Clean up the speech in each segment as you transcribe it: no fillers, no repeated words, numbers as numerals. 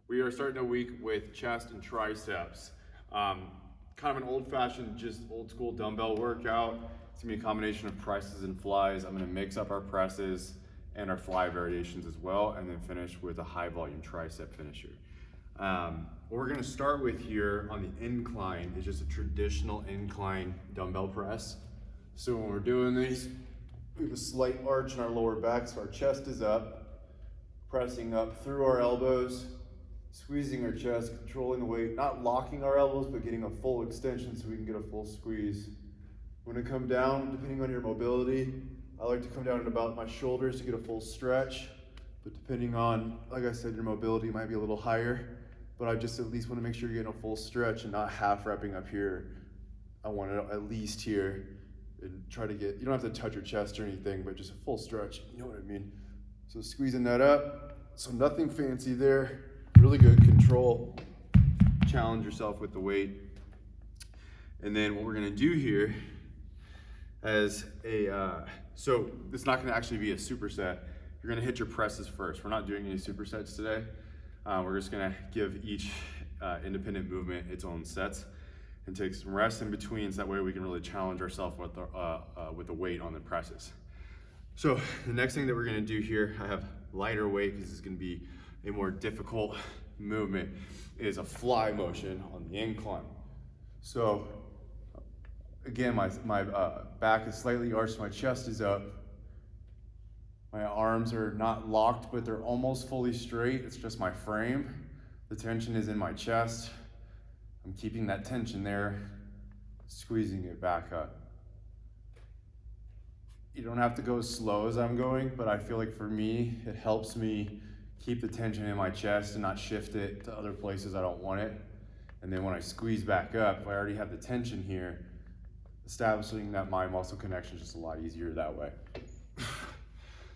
We are starting a week with chest and triceps. Kind of an old-fashioned, just old-school dumbbell workout. It's gonna be a combination of presses and flies. I'm gonna mix up our presses and our fly variations as well, and then finish with a high-volume tricep finisher. What we're gonna start with here on the incline is just a traditional incline dumbbell press. So when we're doing these, we have a slight arch in our lower back, so our chest is up, pressing up through our elbows, squeezing our chest, controlling the weight, not locking our elbows, but getting a full extension so we can get a full squeeze. When I come down, depending on your mobility, I like to come down at about my shoulders to get a full stretch, but depending on, like I said, your mobility might be a little higher, but I just at least want to make sure you're getting a full stretch and not half repping up here. I want it at least here, and try to get, you don't have to touch your chest or anything, but just a full stretch, you know what I mean? So squeezing that up, so nothing fancy there. Really good control. Challenge yourself with the weight. And then what we're gonna do here as so this is not gonna actually be a superset. You're gonna hit your presses first. We're not doing any supersets today. We're just gonna give each independent movement its own sets and take some rest in between, so that way we can really challenge ourselves with the weight on the presses. So the next thing that we're gonna do here, I have lighter weight because it's gonna be a more difficult movement, is a fly motion on the incline. So again, my back is slightly arched, my chest is up. My arms are not locked, but they're almost fully straight. It's just my frame. The tension is in my chest. I'm keeping that tension there, squeezing it back up. You don't have to go as slow as I'm going, but I feel like for me, it helps me keep the tension in my chest and not shift it to other places I don't want it. And then when I squeeze back up, I already have the tension here, establishing that mind muscle connection is just a lot easier that way.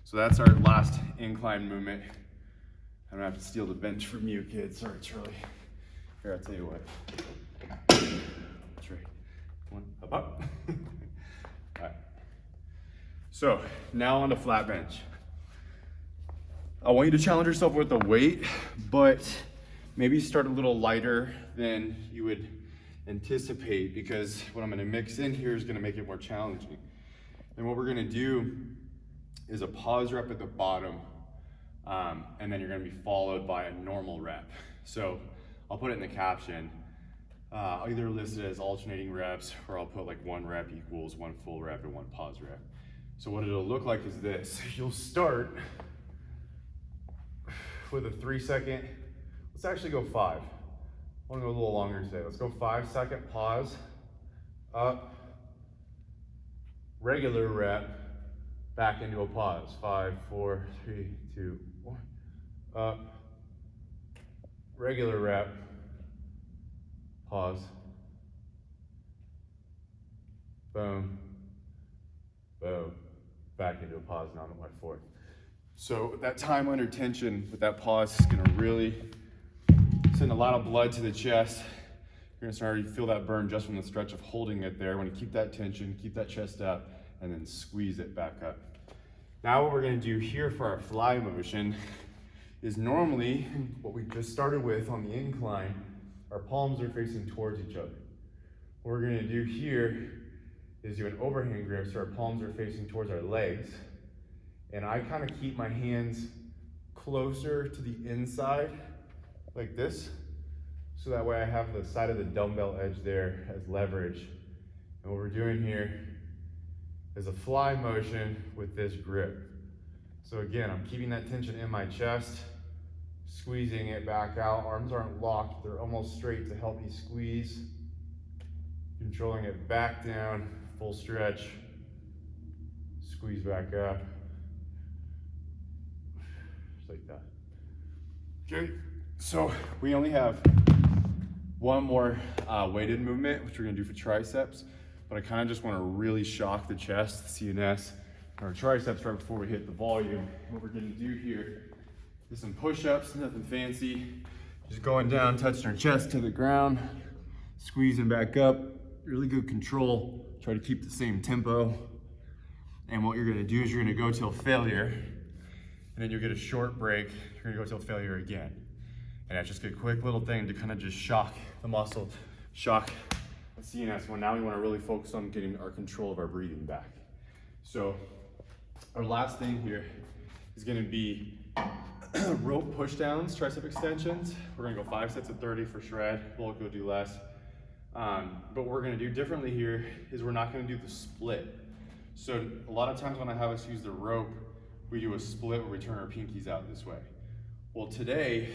So that's our last incline movement. I don't have to steal the bench from you kids. Sorry, Charlie. Here, I'll tell you what. That's right. One, up. All right. So now on the flat bench. I want you to challenge yourself with the weight, but maybe start a little lighter than you would anticipate, because what I'm gonna mix in here is gonna make it more challenging. And what we're gonna do is a pause rep at the bottom, and then you're gonna be followed by a normal rep. So I'll put it in the caption. I'll either list it as alternating reps, or I'll put like 1 rep equals 1 full rep and 1 pause rep. So what it'll look like is this. You'll start with a 3-second, let's actually go 5. I wanna go a little longer today. Let's go 5-second pause, up, regular rep, back into a pause. 5, 4, 3, 2, 1, up, regular rep, pause, boom, boom, back into a pause, now I'm at my 4th. So that time under tension with that pause is gonna really send a lot of blood to the chest. You're gonna start to feel that burn just from the stretch of holding it there. Want to keep that tension, keep that chest up, and then squeeze it back up. Now what we're gonna do here for our fly motion is normally what we just started with on the incline, our palms are facing towards each other. What we're gonna do here is do an overhand grip, so our palms are facing towards our legs. And I kind of keep my hands closer to the inside, like this, so that way I have the side of the dumbbell edge there as leverage. And what we're doing here is a fly motion with this grip. So again, I'm keeping that tension in my chest, squeezing it back out. Arms aren't locked, they're almost straight to help me squeeze. Controlling it back down, full stretch, squeeze back up. Like that. Okay, so we only have one more weighted movement, which we're gonna do for triceps, but I kind of just want to really shock the chest, the CNS, our triceps right before we hit the volume. What we're gonna do here is some push-ups, nothing fancy, just going down, touching our chest to the ground, squeezing back up, really good control, try to keep the same tempo. And what you're gonna do is you're gonna go till failure, and then you'll get a short break. You're gonna go till failure again. And that's just a quick little thing to kind of just shock the muscle, shock the CNS. Well, now we want to really focus on getting our control of our breathing back. So our last thing here is going to be rope push downs, tricep extensions. We're going to go 5 sets of 30 for shred. We'll go do less. But what we're going to do differently here is we're not going to do the split. So a lot of times when I have us use the rope, we do a split where we turn our pinkies out this way. Well, today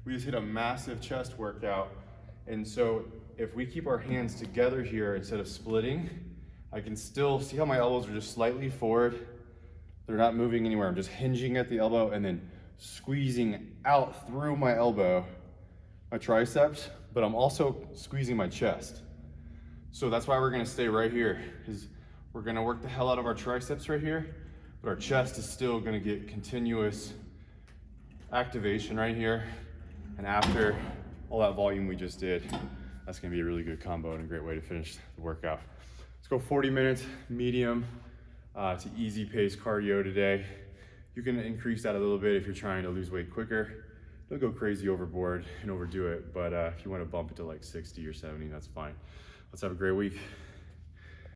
we just hit a massive chest workout. And so if we keep our hands together here instead of splitting, I can still see how my elbows are just slightly forward. They're not moving anywhere. I'm just hinging at the elbow and then squeezing out through my elbow, my triceps, but I'm also squeezing my chest. So that's why we're gonna stay right here, is we're gonna work the hell out of our triceps right here, but our chest is still gonna get continuous activation right here. And after all that volume we just did, that's gonna be a really good combo and a great way to finish the workout. Let's go 40 minutes, medium to easy pace cardio today. You can increase that a little bit if you're trying to lose weight quicker. Don't go crazy overboard and overdo it, but if you wanna bump it to like 60 or 70, that's fine. Let's have a great week.